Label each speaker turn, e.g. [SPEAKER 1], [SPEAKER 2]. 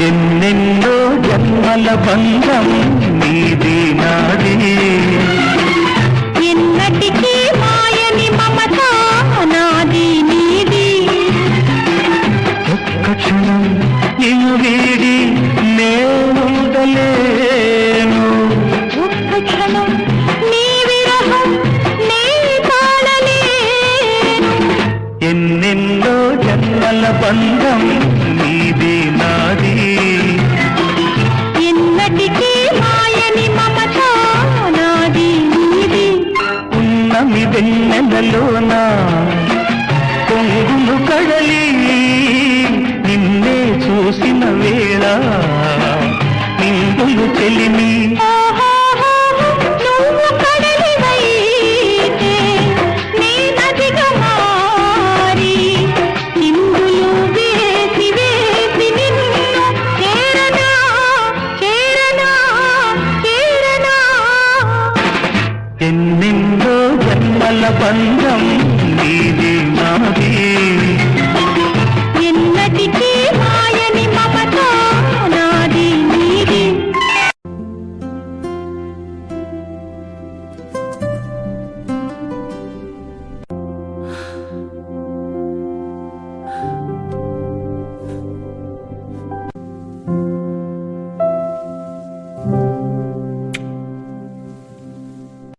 [SPEAKER 1] ఎన్నెన్నో జన్మల బంధం నీది నాది
[SPEAKER 2] ఎన్నటికీ మాయని మమత నాది నీది
[SPEAKER 1] ఒక్క క్షణం నిన్ను వీడి నేనుండలేను
[SPEAKER 2] ఒక్క క్షణం నీ విరహం నీ తాళలేను
[SPEAKER 1] ఎన్నెన్నో జన్మల బంధం నీది నాది
[SPEAKER 2] ఎన్నటికీ మాయని మమత నాది నీది
[SPEAKER 1] ఉన్నమి వెన్నెలలోన పొంగులు కడలి నిన్నే చూసిన వేళ నిందులు చెలిమి
[SPEAKER 2] నువ్వు కడలివైతే నీ నదిగా మారి చిందులు వేసి వేసి నిన్ను చేరనా చేరనా చేరనా
[SPEAKER 1] ఎన్నెన్నో జన్మల బంధం నీది